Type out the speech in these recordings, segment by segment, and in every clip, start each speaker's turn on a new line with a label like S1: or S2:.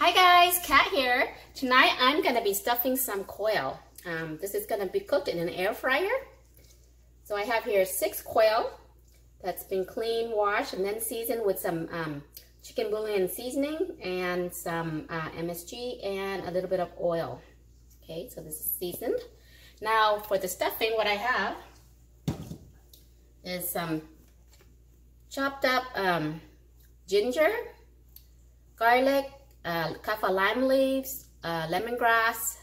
S1: Hi guys, Kat here. Tonight I'm going to be stuffing some quail. This is going to be cooked in an air fryer. So I have here 6 quail that's been cleaned, washed, and then seasoned with some chicken bouillon seasoning and some MSG and a little bit of oil. Okay, so this is seasoned. Now for the stuffing, what I have is some chopped up ginger, garlic, Kaffir lime leaves, lemongrass,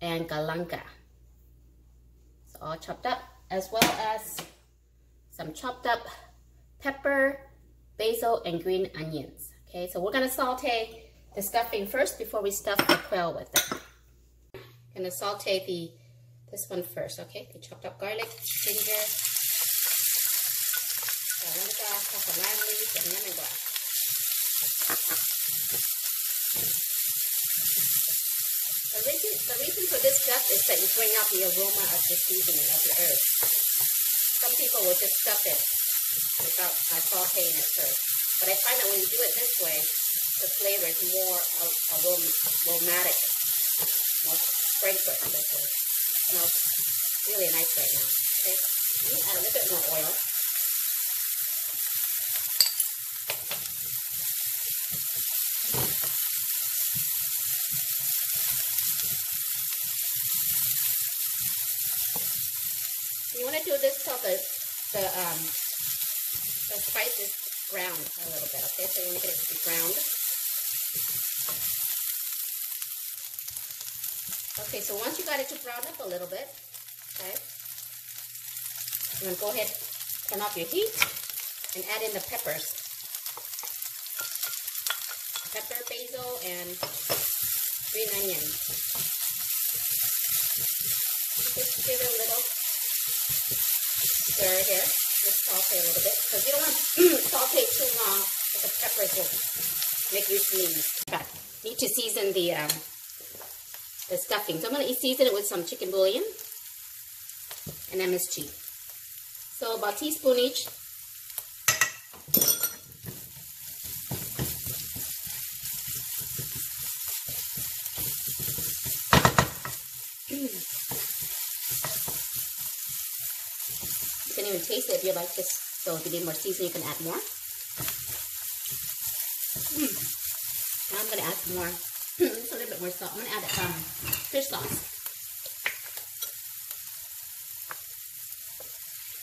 S1: and Galangal. So all chopped up, as well as some chopped up pepper, basil, and green onions. Okay, so we're gonna saute the stuffing first before we stuff the quail with it. I'm gonna saute this one first. Okay, the chopped up garlic, ginger, Galangal, Kaffir lime leaves, and lemongrass. The reason for this stuff is that you bring out the aroma of the seasoning of the herbs. Some people will just stuff it without sauteing it first. But I find that when you do it this way, the flavor is more aromatic, more fragrant this way. It smells really nice right now. Okay, let me add a little bit more oil. You want to do this till the spice is browned a little bit, okay? So you want to get it to be browned. Okay, so once you got it to brown up a little bit, okay, you're going to go ahead, turn off your heat, and add in the peppers. Pepper, basil, and green onion. Just give it a little stir here. Just saute a little bit, because you don't want to saute too long, because the peppers will make you sneeze. Okay. Need to season the stuffing. So I'm going to season it with some chicken bouillon and MSG. So about a teaspoon each. You can even taste it if you like this. So if you need more seasoning, you can add more. Now I'm going to add some more, just a little bit more salt. I'm going to add fish sauce.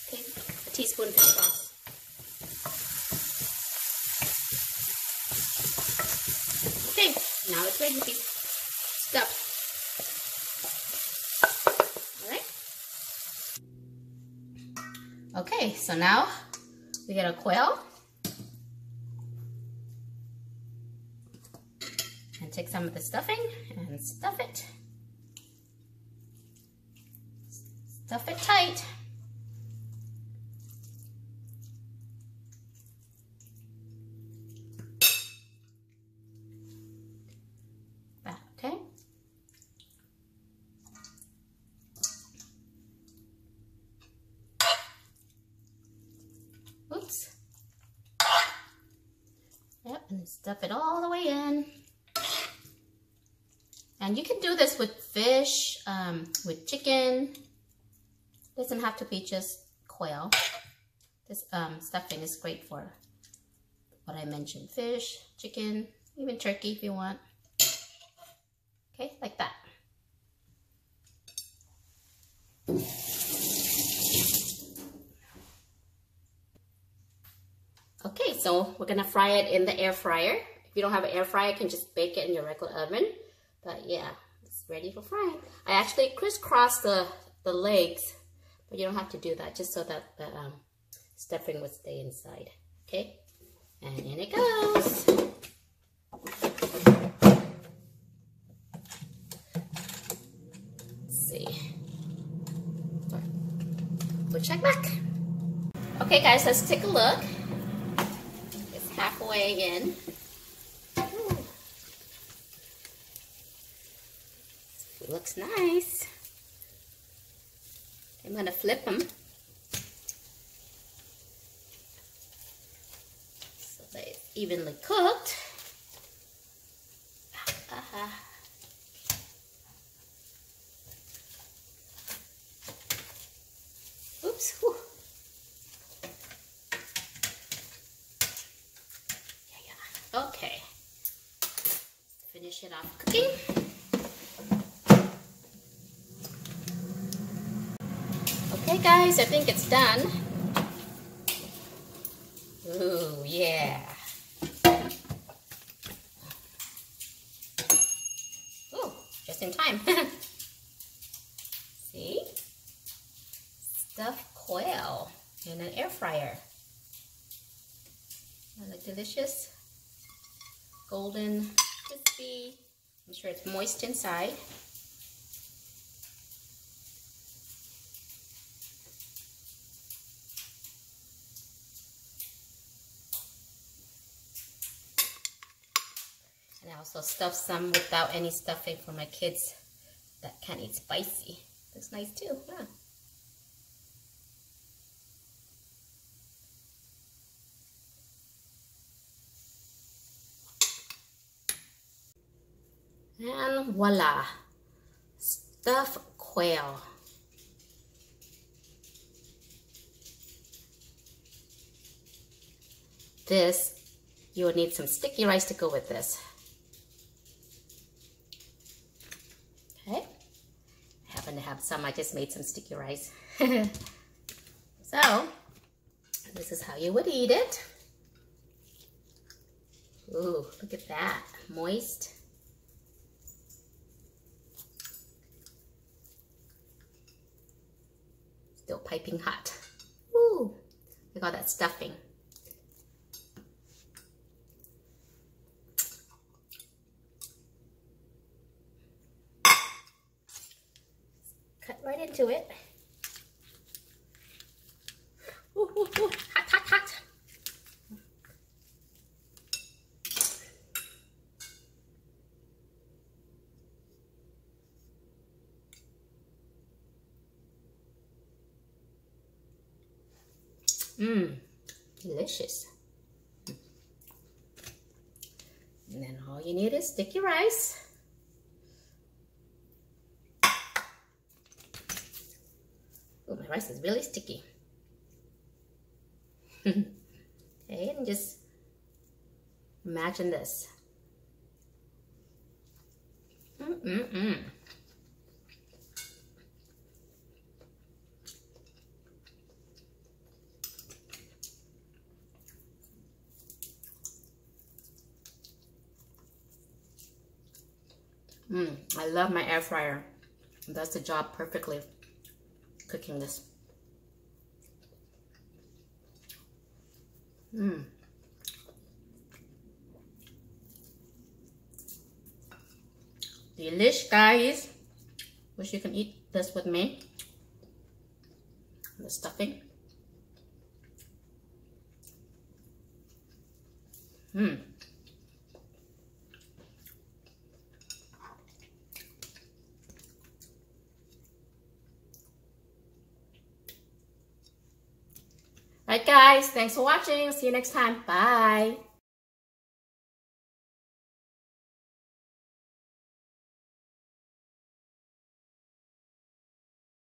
S1: Okay, a teaspoon fish sauce. Okay, now it's ready to be stuffed. Okay, so now we get a quail and take some of the stuffing and stuff it. Stuff it tight. Okay. Oops. Yep, and stuff it all the way in. And you can do this with fish, with chicken. Doesn't have to be just quail. This stuffing is great for what I mentioned. Fish, chicken, even turkey if you want. Okay, like that. Okay, so we're gonna fry it in the air fryer. If you don't have an air fryer, you can just bake it in your regular oven. But yeah, it's ready for frying. I actually crisscrossed the legs, but you don't have to do that, just so that the stuffing would stay inside. Okay, and in it goes. Let's see. We'll check back. Okay, guys, let's take a look. Halfway in. Ooh. Looks nice. I'm going to flip them so that it's evenly cooked. Oops. Whew. Yeah. Okay. Finish it off cooking. Okay guys, I think it's done. Ooh, yeah. Ooh, just in time. See? Stuffed quail in an air fryer. They look delicious. Golden, crispy. I'm sure it's moist inside. And I also stuffed some without any stuffing for my kids that can't eat spicy. Looks nice too, huh? And voila, stuffed quail. This, you will need some sticky rice to go with this. Okay, I happen to have some. I just made some sticky rice. So, this is how you would eat it. Ooh, look at that, moist. Still piping hot. Ooh, look at all that stuffing. Cut right into it. Ooh, ooh, ooh. Hot, hot, hot. Mmm, delicious. And then all you need is sticky rice. Oh, my rice is really sticky. Okay, and just imagine this. Mm-mm-mm. I love my air fryer. It does the job perfectly cooking this. Delish, guys. Wish you can eat this with me. The stuffing. Alright guys, thanks for watching. See you next time. Bye.